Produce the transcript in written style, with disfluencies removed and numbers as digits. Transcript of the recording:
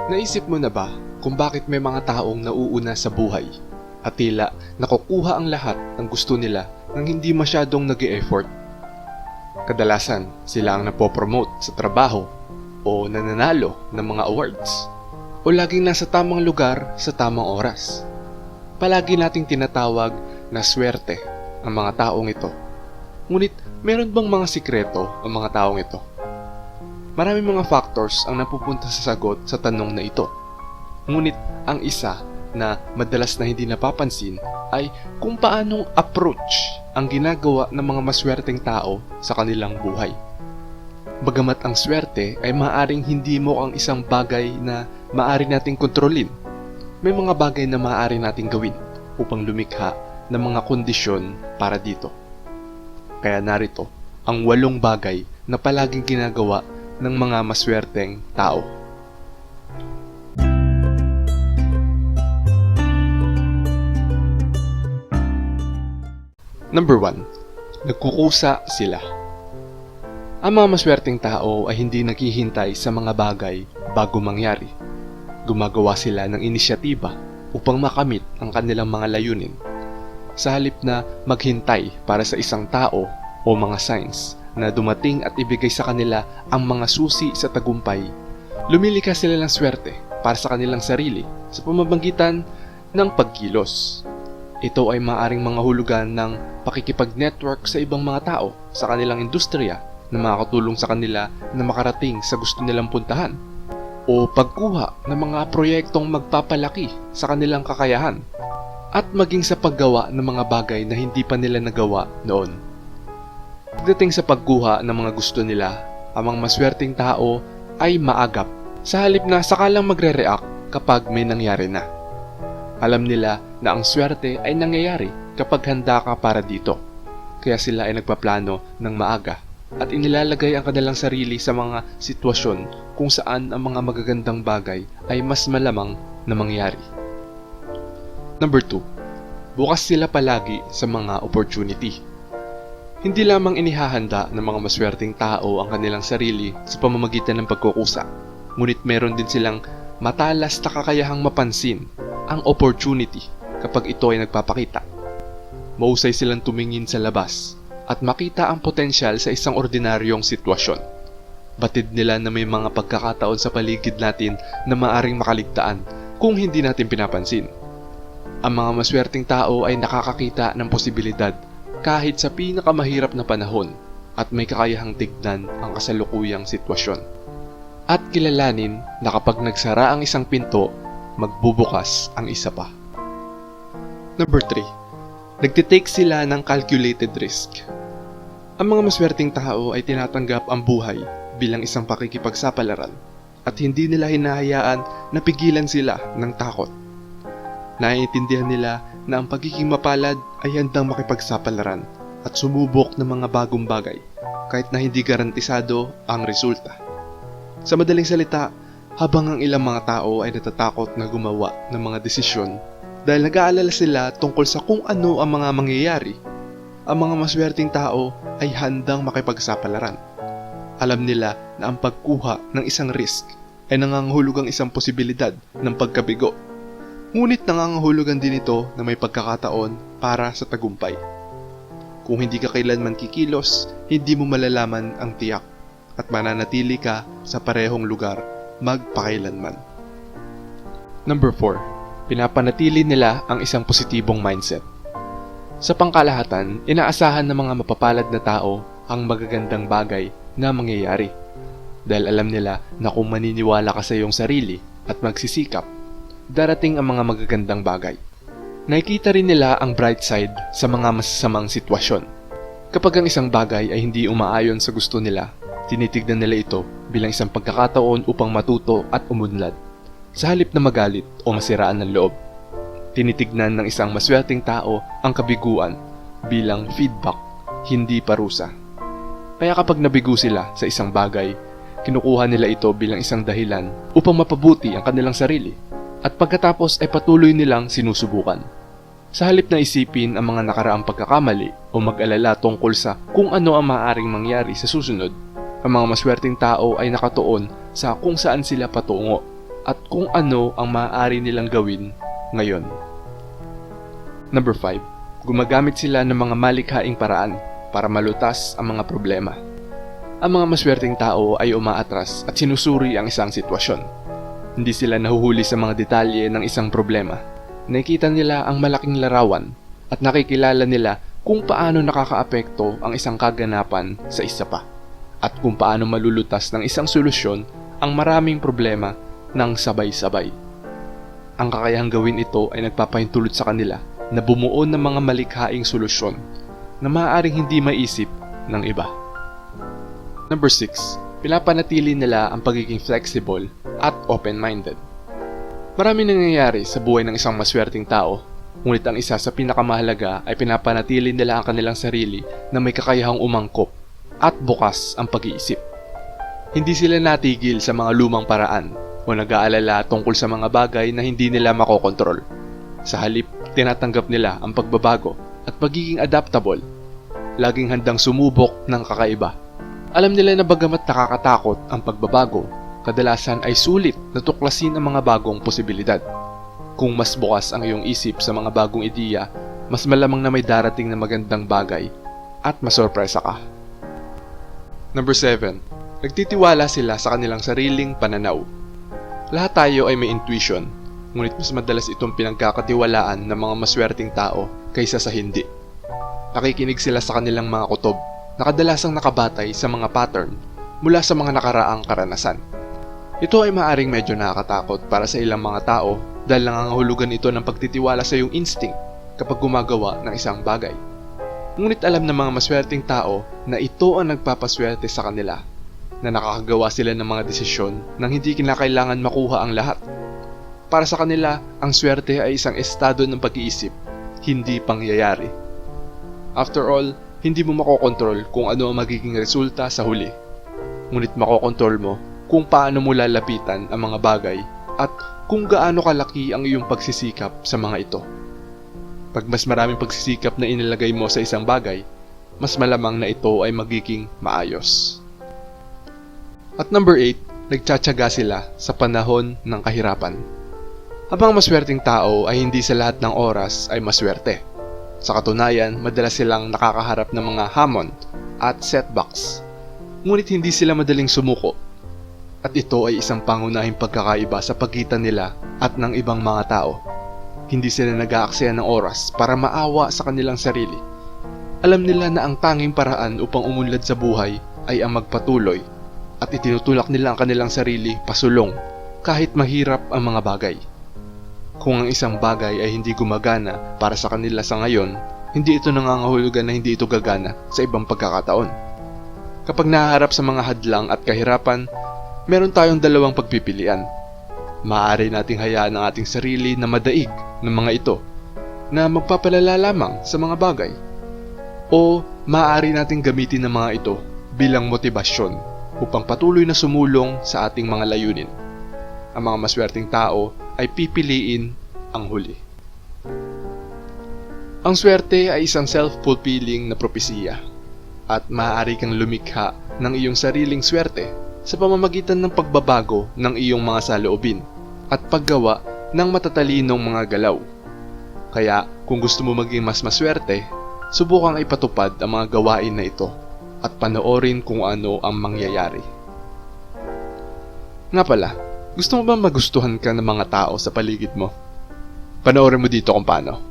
Naisip mo na ba kung bakit may mga taong nauuna sa buhay at tila nakukuha ang lahat ng gusto nila nang hindi masyadong nag-e-effort? Kadalasan sila ang napopromote sa trabaho o nananalo ng mga awards o laging nasa tamang lugar sa tamang oras. Palagi nating tinatawag na swerte ang mga taong ito. Ngunit meron bang mga sikreto ang mga taong ito? Maraming mga factors ang napupunta sa sagot sa tanong na ito. Ngunit ang isa na madalas na hindi napapansin ay kung paanong approach ang ginagawa ng mga maswerteng tao sa kanilang buhay. Bagamat ang swerte ay maaaring hindi mo ang isang bagay na maaari nating kontrolin, may mga bagay na maaari nating gawin upang lumikha ng mga kondisyon para dito. Kaya narito ang 8 bagay na palaging ginagawa ng mga maswerteng tao. Number 1. Nagkukusa sila. Ang mga maswerteng tao ay hindi naghihintay sa mga bagay bago mangyari. Gumagawa sila ng inisyatiba upang makamit ang kanilang mga layunin. Sa halip na maghintay para sa isang tao o mga signs na dumating at ibigay sa kanila ang mga susi sa tagumpay, lumilikha sila ng swerte para sa kanilang sarili sa pamamagitan ng pagkilos. Ito ay maaaring mga hulugan ng pakikipag-network sa ibang mga tao sa kanilang industriya na makakatulong sa kanila na makarating sa gusto nilang puntahan, o pagkuha ng mga proyektong magpapalaki sa kanilang kakayahan, at maging sa paggawa ng mga bagay na hindi pa nila nagawa noon. Pagdating sa pagkuha ng mga gusto nila, ang mga maswerteng tao ay maagap sa halip na sakalang magre-react kapag may nangyari na. Alam nila na ang swerte ay nangyayari kapag handa ka para dito. Kaya sila ay nagpaplano ng maaga at inilalagay ang kanilang sarili sa mga sitwasyon kung saan ang mga magagandang bagay ay mas malamang na mangyari. Number 2. Bukas sila palagi sa mga opportunity. Hindi lamang inihahanda ng mga maswerteng tao ang kanilang sarili sa pamamagitan ng pagkukusa, ngunit meron din silang matalas na kakayahang mapansin ang opportunity kapag ito ay nagpapakita. Mahusay silang tumingin sa labas at makita ang potensyal sa isang ordinaryong sitwasyon. Batid nila na may mga pagkakataon sa paligid natin na maaring makaligtaan kung hindi natin pinapansin. Ang mga maswerteng tao ay nakakakita ng posibilidad kahit sa pinakamahirap na panahon at may kakayahang tignan ang kasalukuyang sitwasyon. At kilalanin na kapag nagsara ang isang pinto, magbubukas ang isa pa. Number 3. Nagtitake sila ng calculated risk. Ang mga maswerteng tao ay tinatanggap ang buhay bilang isang pakikipagsapalaran at hindi nila hinahayaan na pigilan sila ng takot. Naiintindihan nila na ang pagiging mapalad ay handang makipagsapalaran at sumubok ng mga bagong bagay kahit na hindi garantisado ang resulta. Sa madaling salita, habang ang ilang mga tao ay natatakot na gumawa ng mga desisyon dahil nag-aalala sila tungkol sa kung ano ang mga mangyayari, ang mga maswerteng tao ay handang makipagsapalaran. Alam nila na ang pagkuha ng isang risk ay nangangahulugang isang posibilidad ng pagkabigo. Ngunit nangangahulugan din ito na may pagkakataon para sa tagumpay. Kung hindi ka kailanman kikilos, hindi mo malalaman ang tiyak at mananatili ka sa parehong lugar magpakailanman. Number 4. Pinapanatili nila ang isang positibong mindset. Sa pangkalahatan, inaasahan ng mga mapapalad na tao ang magagandang bagay na mangyayari. Dahil alam nila na kung maniniwala ka sa iyong sarili at magsisikap, darating ang mga magagandang bagay. Nakikita rin nila ang bright side sa mga masasamang sitwasyon. Kapag ang isang bagay ay hindi umaayon sa gusto nila, tinitignan nila ito bilang isang pagkakataon upang matuto at umunlad. Sa halip na magalit o masiraan ng loob, tinitignan ng isang maswerteng tao ang kabiguan bilang feedback, hindi parusa. Kaya kapag nabigo sila sa isang bagay, kinukuha nila ito bilang isang dahilan upang mapabuti ang kanilang sarili at pagkatapos ay patuloy nilang sinusubukan. Sa halip na isipin ang mga nakaraang pagkakamali o mag-alala tungkol sa kung ano ang maaaring mangyari sa susunod, ang mga maswerteng tao ay nakatuon sa kung saan sila patungo at kung ano ang maaari nilang gawin ngayon. Number 5. Gumagamit sila ng mga malikhaing paraan para malutas ang mga problema. Ang mga maswerteng tao ay umaatras at sinusuri ang isang sitwasyon. Hindi sila nahuhuli sa mga detalye ng isang problema. Nakikita nila ang malaking larawan at nakikilala nila kung paano nakakaapekto ang isang kaganapan sa isa pa at kung paano malulutas ng isang solusyon ang maraming problema ng sabay-sabay. Ang kakayahang gawin ito ay nagpapahintulot sa kanila na bumuo ng mga malikhaing solusyon na maaaring hindi maisip ng iba. Number 6. Pinapanatili nila ang pagiging flexible at open-minded. Marami nangyayari sa buhay ng isang maswerteng tao, ngunit ang isa sa pinakamahalaga ay pinapanatili nila ang kanilang sarili na may kakayahang umangkop at bukas ang pag-iisip. Hindi sila natigil sa mga lumang paraan o nag-aalala tungkol sa mga bagay na hindi nila makokontrol. Sa halip, tinatanggap nila ang pagbabago at pagiging adaptable, laging handang sumubok ng kakaiba. Alam nila na bagamat nakakatakot ang pagbabago, kadalasan ay sulit na tuklasin ang mga bagong posibilidad. Kung mas bukas ang iyong isip sa mga bagong ideya, mas malamang na may darating na magandang bagay at masorpresa ka. Number 7. Nagtitiwala sila sa kanilang sariling pananaw. Lahat tayo ay may intuition, ngunit mas madalas itong pinagkakatiwalaan ng mga maswerteng tao kaysa sa hindi. Nakikinig sila sa kanilang mga kutob na kadalasang nakabatay sa mga pattern mula sa mga nakaraang karanasan. Ito ay maaring medyo nakakatakot para sa ilang mga tao dahil nangangahulugan ito ng pagtitiwala sa iyong instinct kapag gumagawa ng isang bagay. Ngunit alam ng mga maswerteng tao na ito ang nagpapaswerte sa kanila, na nakakagawa sila ng mga desisyon nang hindi kinakailangan makuha ang lahat. Para sa kanila, ang swerte ay isang estado ng pag-iisip, hindi pangyayari. After all, hindi mo makokontrol kung ano ang magiging resulta sa huli. Ngunit makokontrol mo kung paano mo lalapitan ang mga bagay at kung gaano kalaki ang iyong pagsisikap sa mga ito. Pag mas maraming pagsisikap na inilagay mo sa isang bagay, mas malamang na ito ay magiging maayos. At number 8, nagtsatsaga sila sa panahon ng kahirapan. Ang mga maswerteng tao ay hindi sa lahat ng oras ay maswerte. Sa katunayan, madalas silang nakakaharap ng mga hamon at setbacks. Ngunit hindi sila madaling sumuko. At ito ay isang pangunahing pagkakaiba sa pagitan nila at ng ibang mga tao. Hindi sila nag-aaksaya ng oras para maawa sa kanilang sarili. Alam nila na ang tanging paraan upang umunlad sa buhay ay ang magpatuloy at itinutulak nila ang kanilang sarili pasulong kahit mahirap ang mga bagay. Kung ang isang bagay ay hindi gumagana para sa kanila sa ngayon, hindi ito nangangahulugan na hindi ito gagana sa ibang pagkakataon. Kapag nahaharap sa mga hadlang at kahirapan, meron tayong dalawang pagpipilian. Maaari nating hayaan ang ating sarili na madaig ng mga ito na magpapalala lamang sa mga bagay. O maaari nating gamitin ang mga ito bilang motibasyon upang patuloy na sumulong sa ating mga layunin. Ang mga maswerteng tao ay pipiliin ang huli. Ang swerte ay isang self-fulfilling na propesiya at maaari kang lumikha ng iyong sariling swerte sa pamamagitan ng pagbabago ng iyong mga saloobin at paggawa ng matatalinong mga galaw. Kaya kung gusto mo maging mas maswerte, subukang ipatupad ang mga gawain na ito at panoorin kung ano ang mangyayari. Nga pala, gusto mo ba magustuhan ka ng mga tao sa paligid mo? Panoorin mo dito kung paano.